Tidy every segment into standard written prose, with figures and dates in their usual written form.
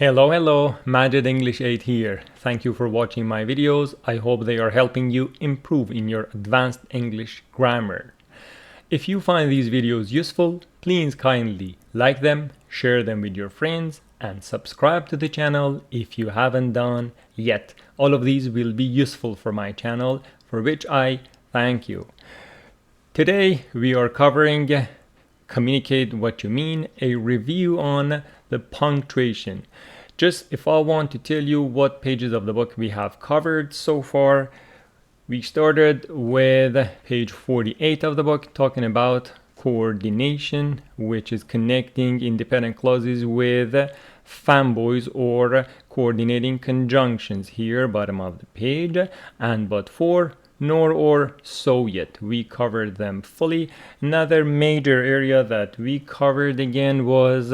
Hello, Majid English 8 here. Thank you for watching my videos. I hope they are helping you improve in your advanced English grammar. If you find these videos useful, please kindly like them, share them with your friends, and subscribe to the channel if you haven't done yet. All of these will be useful for my channel, for which I thank you. Today we are covering Communicate What You Mean, a review on the punctuation. Just if I want to tell you what pages of the book we have covered so far, we started with page 48 of the book talking about coordination, which is connecting independent clauses with fanboys or coordinating conjunctions here, bottom of the page, and but for, nor, or, so yet. We covered them fully. Another major area that we covered again was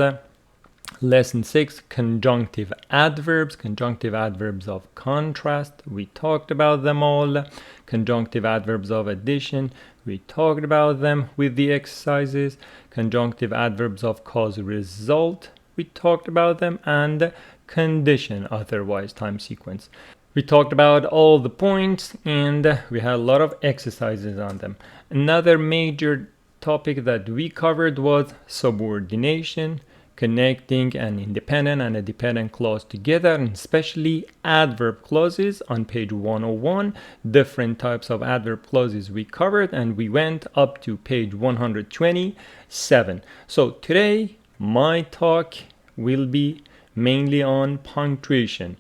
Lesson 6, conjunctive adverbs of contrast. We talked about them all. Conjunctive adverbs of addition. We talked about them with the exercises. Conjunctive adverbs of cause-result. We talked about them. And condition, otherwise time sequence. We talked about all the points and we had a lot of exercises on them. Another major topic that we covered was subordination, connecting an independent and a dependent clause together, and especially adverb clauses on page 101. Different types of adverb clauses we covered, and we went up to page 127. So today my talk will be mainly on punctuation.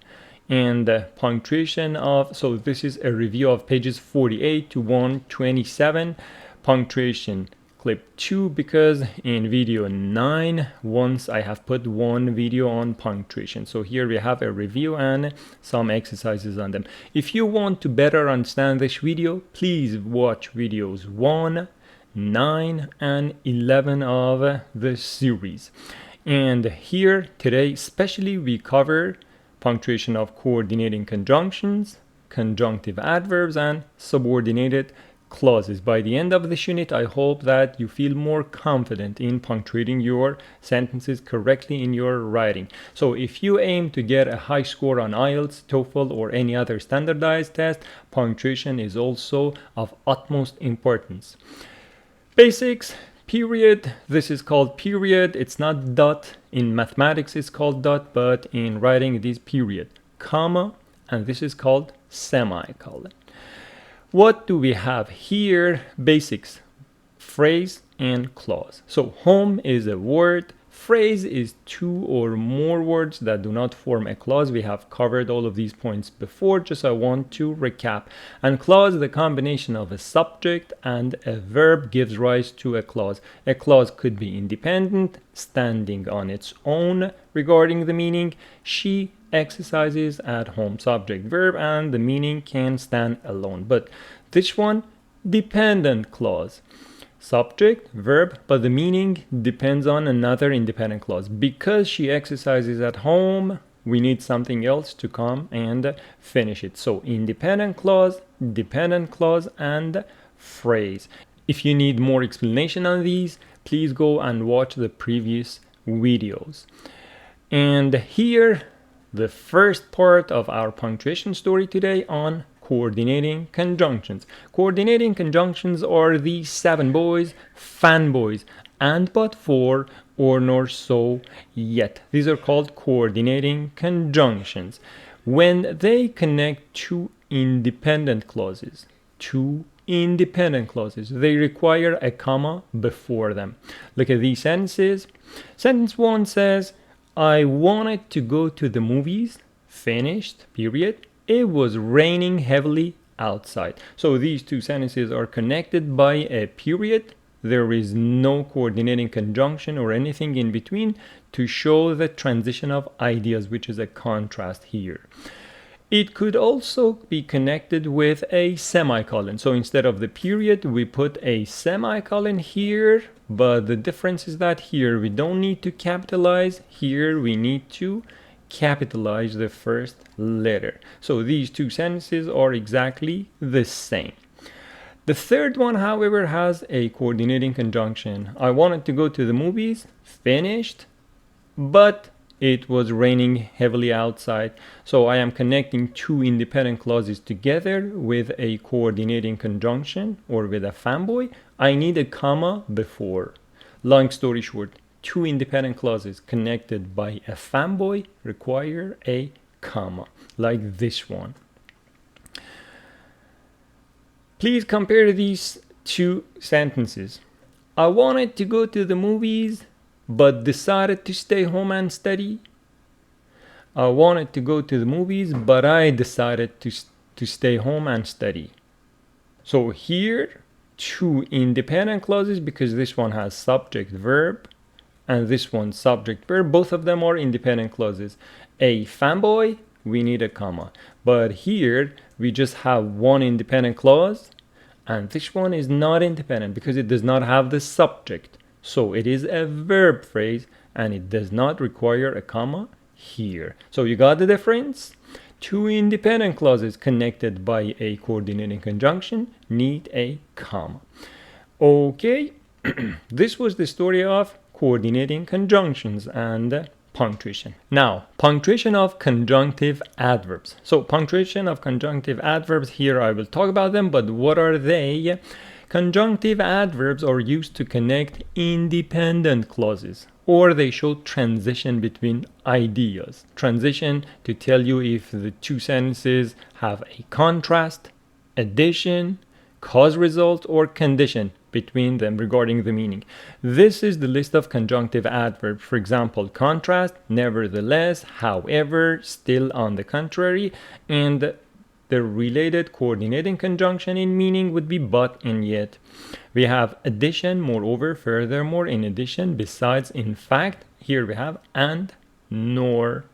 And punctuation of, so this is a review of pages 48 to 127, punctuation clip 2, because in video 9 once I have put one video on punctuation. So here we have a review and some exercises on them. If you want to better understand this video, please watch videos 1, 9 and 11 of the series. And here today especially we cover punctuation of coordinating conjunctions, conjunctive adverbs, and subordinated clauses. By the end of this unit, I hope that you feel more confident in punctuating your sentences correctly in your writing. So if you aim to get a high score on IELTS, TOEFL, or any other standardized test, punctuation is also of utmost importance. Basics. Period. This is called period. It's not dot. In mathematics it's called dot, but in writing it is period. Comma, and this is called semicolon. What do we have here? Basics. Phrase and clause. So home is a word. Phrase is two or more words that do not form a clause. We have covered all of these points before, just I want to recap. And clause, the combination of a subject and a verb, gives rise to a clause. A clause could be independent, standing on its own regarding the meaning. She exercises at home, subject, verb, and the meaning can stand alone. But this one, dependent clause. Subject, verb, but the meaning depends on another independent clause. Because she exercises at home, we need something else to come and finish it. So independent clause, dependent clause, and phrase. If you need more explanation on these, please go and watch the previous videos. And here, the first part of our punctuation story today on coordinating conjunctions. Coordinating conjunctions are the 7 boys, fanboys, and but for, or nor, so yet. These are called coordinating conjunctions. When they connect two independent clauses, they require a comma before them. Look at these sentences. Sentence 1 says, I wanted to go to the movies, finished, period. It was raining heavily outside. So these two sentences are connected by a period. There is no coordinating conjunction or anything in between to show the transition of ideas, which is a contrast here. It could also be connected with a semicolon. So instead of the period, we put a semicolon here, but the difference is that here we don't need to capitalize. Here we need to capitalize the first letter. So these two sentences are exactly the same. The third one, however, has a coordinating conjunction. I wanted to go to the movies, finished, but It was raining heavily outside. So I am connecting two independent clauses together with a coordinating conjunction or with a fanboy. I need a comma before. Long story short, two independent clauses connected by a fanboy require a comma, like this one. Please compare these two sentences. I wanted to go to the movies, but decided to stay home and study. I wanted to go to the movies, but I decided to stay home and study. So here, two independent clauses, because this one has subject verb and this one subject verb. Both of them are independent clauses. A fanboy, we need a comma. But here, we just have one independent clause, and this one is not independent because it does not have the subject. So it is a verb phrase and it does not require a comma here. So you got the difference? Two independent clauses connected by a coordinating conjunction need a comma. Okay, this was the story of coordinating conjunctions and punctuation. Now, punctuation of conjunctive adverbs. So punctuation of conjunctive adverbs, here I will talk about them, but what are they? Conjunctive adverbs are used to connect independent clauses, or they show transition between ideas. Transition to tell you if the two sentences have a contrast, addition, cause result, or condition between them regarding the meaning. This is the list of conjunctive adverbs. For example, contrast, nevertheless, however, still, on the contrary, and the related coordinating conjunction in meaning would be but and yet. We have addition, moreover, furthermore, in addition, besides, in fact. Here we have and, nor.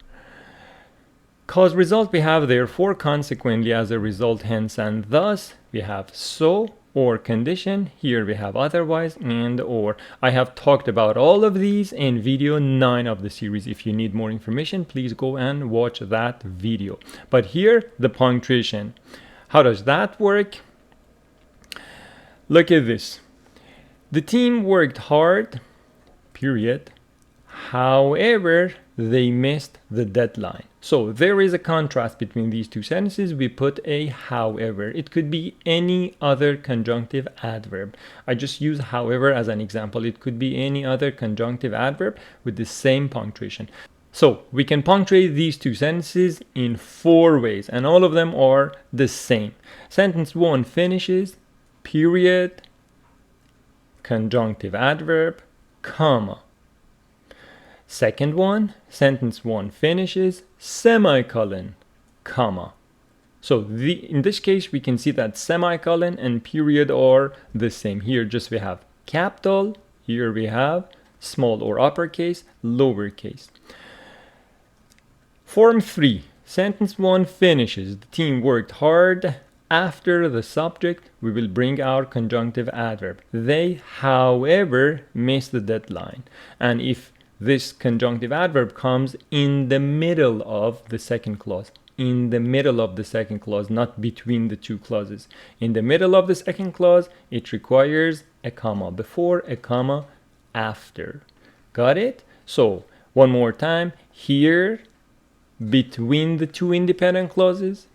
Cause result, we have therefore, consequently, as a result, hence, and thus. We have so, or condition. Here we have otherwise and or. I have talked about all of these in video 9 of the series. If you need more information, please go and watch that video. But here, the punctuation. How does that work? Look at this. The team worked hard, period. However, they missed the deadline. So there is a contrast between these two sentences. We put a however. It could be any other conjunctive adverb. I just use however as an example. It could be any other conjunctive adverb with the same punctuation. So we can punctuate these two sentences in 4 ways, and all of them are the same. Sentence 1 finishes, period, conjunctive adverb, comma. Second one, sentence 1 finishes, semicolon, comma. So in this case, we can see that semicolon and period are the same. Here just we have capital, here we have small or uppercase, lowercase. Form 3, sentence 1 finishes, the team worked hard. After the subject, we will bring our conjunctive adverb. They, however, missed the deadline. And if this conjunctive adverb comes in the middle of the second clause. In the middle of the second clause, not between the two clauses. In the middle of the second clause, it requires a comma before, a comma after. Got it? So, one more time. Here, between the two independent clauses.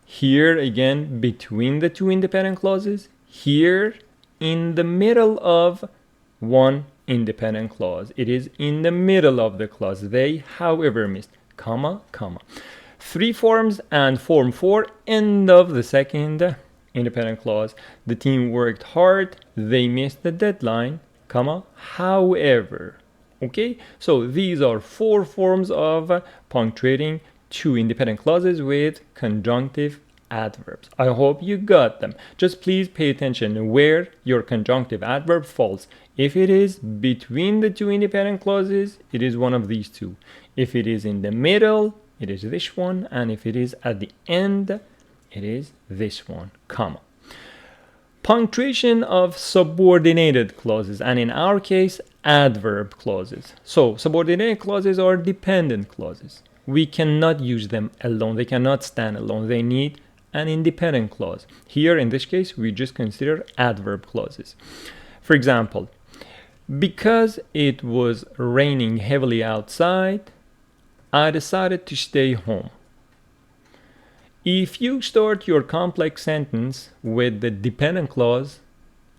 Here, again, between the two independent clauses. Here, in the middle of one independent clause. It is in the middle of the clause. They, however, missed, comma, comma. 3 forms, and form 4, end of the second independent clause. The team worked hard. They missed the deadline, comma, however. Okay, so these are 4 forms of punctuating two independent clauses with conjunctive adverbs. I hope you got them. Just please pay attention where your conjunctive adverb falls. If it is between the two independent clauses, it is one of these two. If it is in the middle, it is this one. And if it is at the end, it is this one, comma. Punctuation of subordinated clauses, and in our case, adverb clauses. So subordinated clauses are dependent clauses. We cannot use them alone. They cannot stand alone. They need an independent clause. Here, in this case, we just consider adverb clauses. For example, because it was raining heavily outside, I decided to stay home. If you start your complex sentence with the dependent clause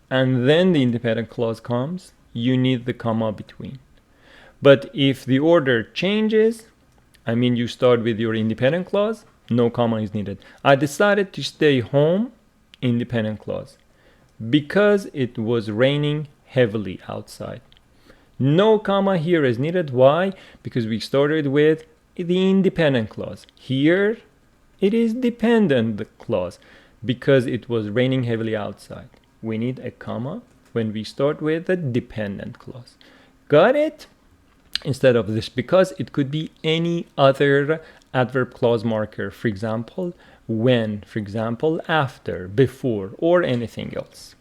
and then the independent clause comes, you need the comma between. But if the order changes, I mean you start with your independent clause, no comma is needed. I decided to stay home, independent clause, because it was raining heavily outside. No comma here is needed. Why? Because we started with the independent clause. Here it is dependent clause because it was raining heavily outside. We need a comma when we start with the dependent clause. Got it? Instead of this, because it could be any other adverb clause marker. For example, when, for example, after, before, or anything else.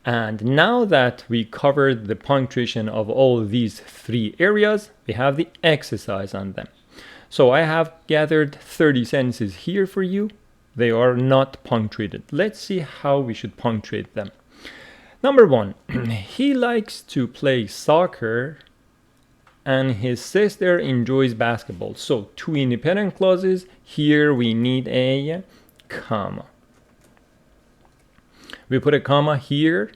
And now that we covered the punctuation of all these three areas, we have the exercise on them. So I have gathered 30 sentences here for you. They are not punctuated. Let's see how we should punctuate them. Number 1, he likes to play soccer and his sister enjoys basketball. So 2 independent clauses. Here we need a comma. We put a comma here.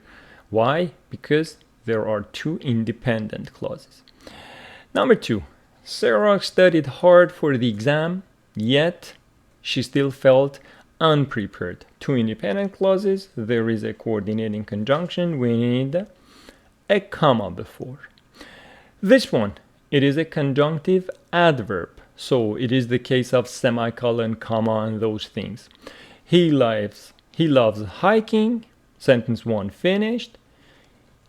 Why? Because there are 2 independent clauses. Number 2, Sarah studied hard for the exam, yet she still felt unprepared. 2 independent clauses. There is a coordinating conjunction. We need a comma before. This one, it is a conjunctive adverb. So it is the case of semicolon, comma, and those things. He loves hiking. Sentence 1 finished.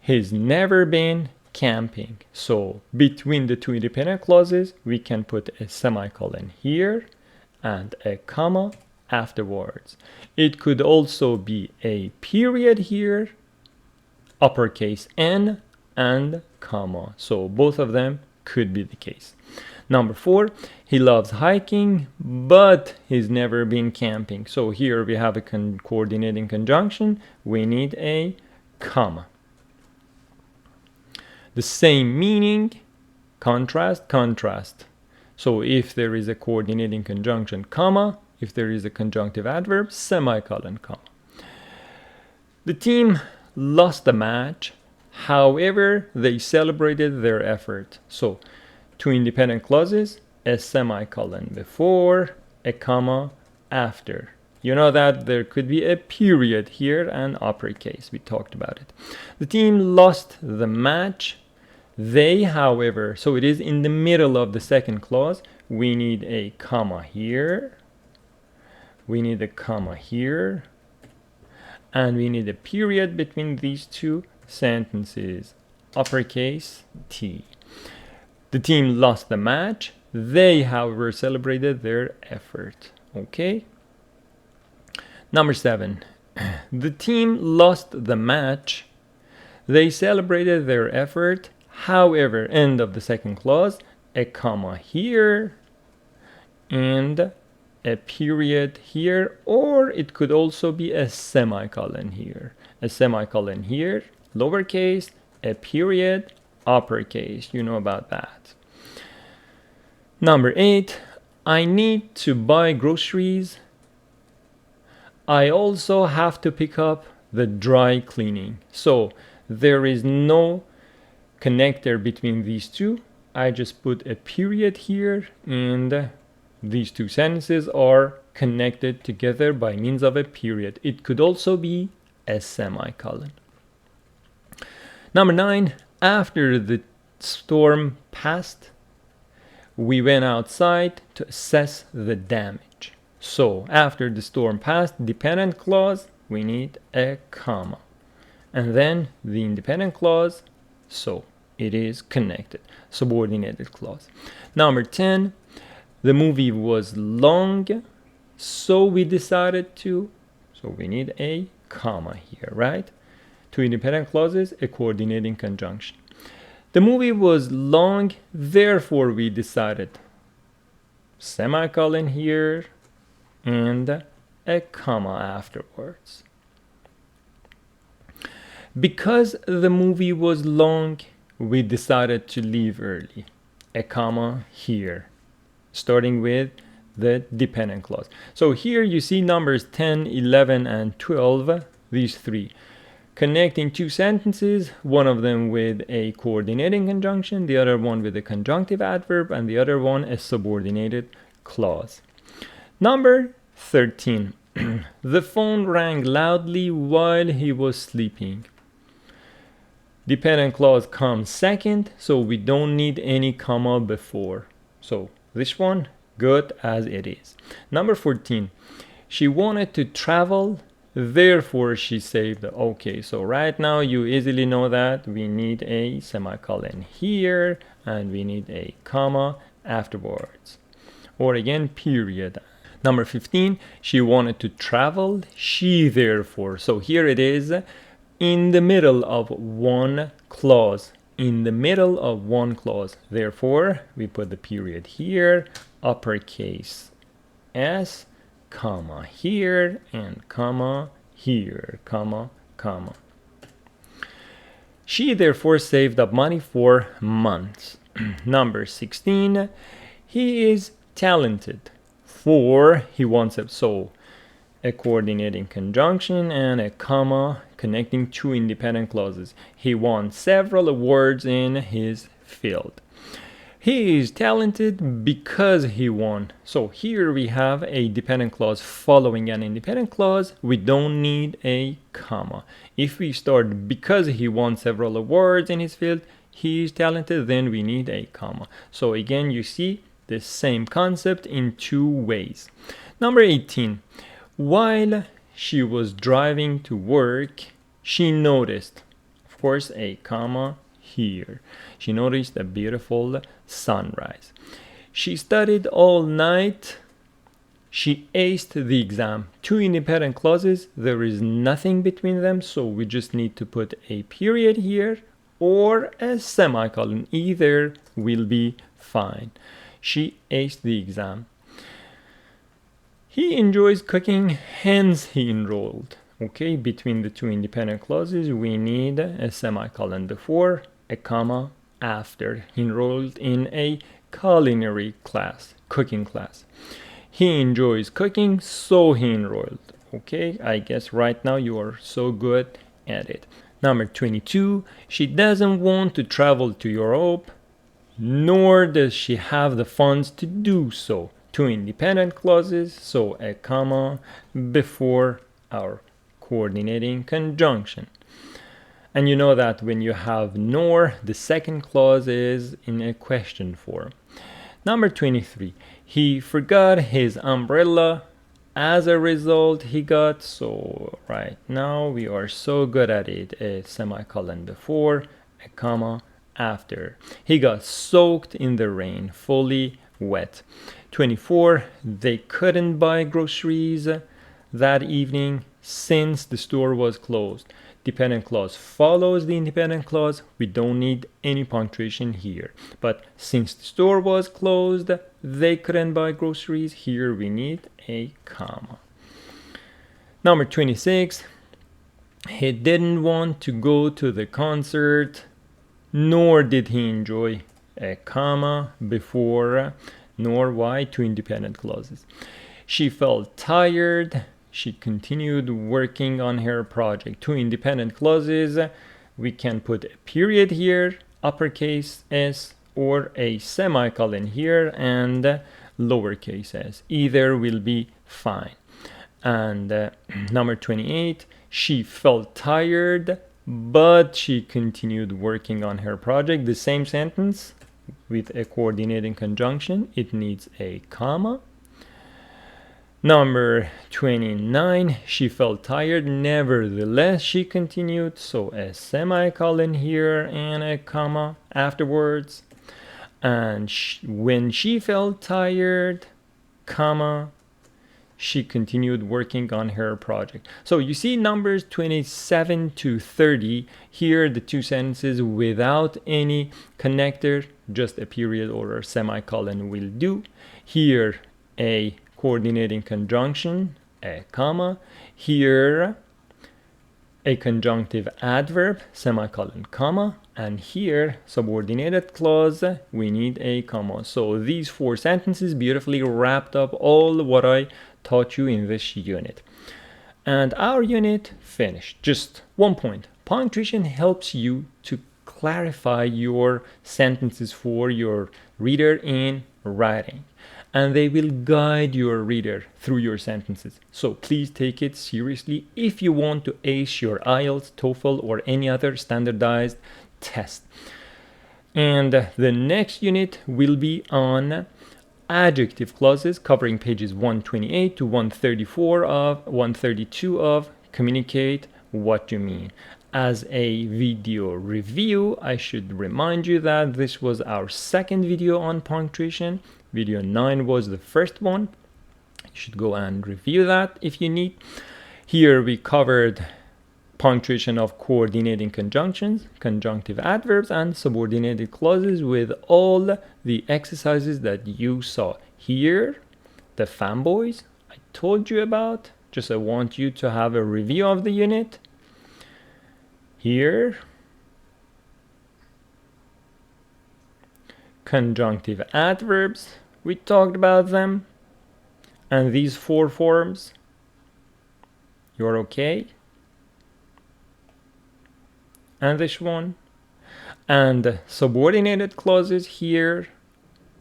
He's never been camping. So between the 2 independent clauses, we can put a semicolon here and a comma afterwards. It could also be a period here, uppercase N, and comma. So both of them could be the case. Number 4, he loves hiking, but he's never been camping. So here we have a coordinating conjunction. We need a comma. The same meaning, contrast, contrast. So if there is a coordinating conjunction, comma. If there is a conjunctive adverb, semicolon, comma. The team lost the match. However, they celebrated their effort. So 2 independent clauses, a semicolon before, a comma after. You know that there could be a period here and uppercase. We talked about it. The team lost the match. They, however, so it is in the middle of the second clause. We need a comma here. We need a comma here. And we need a period between these 2 sentences. Uppercase T. The team lost the match. They, however, celebrated their effort. Okay? Number 7. The team lost the match. They celebrated their effort. However, end of the second clause, a comma here and a period here, or it could also be a semicolon here. A semicolon here, lowercase, a period, uppercase. You know about that. Number 8, I need to buy groceries. I also have to pick up the dry cleaning. So there is no connector between these 2. I just put a period here, and these 2 sentences are connected together by means of a period. It could also be a semicolon. Number 9, after the storm passed, we went outside to assess the damage. So after the storm passed, dependent clause, we need a comma. And then the independent clause, so it is connected. Subordinated clause. Number 10, the movie was long, so we decided to, so we need a comma here, right? 2 independent clauses, a coordinating conjunction. The movie was long, therefore we decided. Semicolon here and a comma afterwards. Because the movie was long, we decided to leave early. A comma here. starting with the dependent clause. So here you see numbers 10, 11, and 12, these three. Connecting two sentences, one of them with a coordinating conjunction, the other one with a conjunctive adverb, and the other one a subordinated clause. Number 13. The phone rang loudly while he was sleeping. Dependent clause comes second, so we don't need any comma before. So this one, good as it is. Number 14. She wanted to travel, therefore she saved. Okay, so right now you easily know that we need a semicolon here and we need a comma afterwards, or again period. Number 15, she wanted to travel, she therefore. So here it is in the middle of one clause, in the middle of one clause. Therefore we put the period here, uppercase S, comma here, and comma here, comma, comma. She therefore saved up money for months. Number 16, he is talented, for he wants it. So a coordinating conjunction and a comma connecting two independent clauses. He wants several words in his field. He is talented because he won. So here we have a dependent clause following an independent clause. We don't need a comma. If we start because he won several awards in his field, he is talented, then we need a comma. So again, you see the same concept in two ways. Number 18. While she was driving to work, she noticed, of course, a comma here. She noticed a beautiful sunrise. She studied all night. She aced the exam. Two independent clauses. There is nothing between them, so we just need to put a period here or a semicolon. Either will be fine. She aced the exam. He enjoys cooking, hence he enrolled. Okay, between the two independent clauses, we need a semicolon before, a comma after. He enrolled in a culinary class, cooking class. He enjoys cooking, so he enrolled. Okay, I guess right now you are so good at it. Number 22, she doesn't want to travel to Europe, nor does she have the funds to do so. Two independent clauses, so a comma before our coordinating conjunction. And you know that when you have nor, the second clause is in a question form. Number 23, he forgot his umbrella. As a result, he got, so right now we are so good at it, a semicolon before, a comma after. He got soaked in the rain, fully wet. 24, they couldn't buy groceries that evening since the store was closed. Dependent clause follows the independent clause. We don't need any punctuation here. But since the store was closed, they couldn't buy groceries. Here we need a comma. Number 26, he didn't want to go to the concert, nor did he enjoy, a comma before, nor. Why? Two independent clauses. She felt tired. She continued working on her project. Two independent clauses. We can put a period here, uppercase S, or a semicolon here and lowercase s. Either will be fine. And number 28, she felt tired, but she continued working on her project. The same sentence with a coordinating conjunction. It needs a comma. Number 29, she felt tired, nevertheless she continued, so a semicolon here and a comma afterwards. And when she felt tired, comma, she continued working on her project. So you see numbers 27 to 30, here the two sentences without any connector, just a period or a semicolon will do. Here a coordinating conjunction, a comma. Here a conjunctive adverb, semicolon, comma, and here, subordinated clause, we need a comma. So these 4 sentences beautifully wrapped up all what I taught you in this unit. And our unit finished. Just 1 point. Punctuation helps you to clarify your sentences for your reader in writing, and they will guide your reader through your sentences. So please take it seriously if you want to ace your IELTS, TOEFL, or any other standardized test. And the next unit will be on adjective clauses, covering pages 128 to 132 of Communicate What You Mean. As a video review, I should remind you that this was our second video on punctuation. Video 9 was the first one. You should go and review that if you need. Here we covered punctuation of coordinating conjunctions, conjunctive adverbs, and subordinated clauses with all the exercises that you saw. Here, the fanboys I told you about. Just I want you to have a review of the unit. Here, conjunctive adverbs, we talked about them. And these 4 forms, you're okay. And this one. And subordinated clauses here,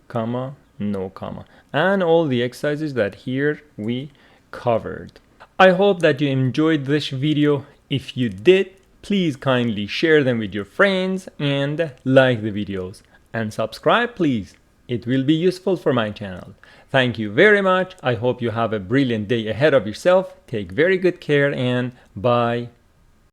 comma, no comma. And all the exercises that here we covered. I hope that you enjoyed this video. If you did, please kindly share them with your friends and like the videos. And subscribe, please. It will be useful for my channel. Thank you very much. I hope you have a brilliant day ahead of yourself. Take very good care and bye.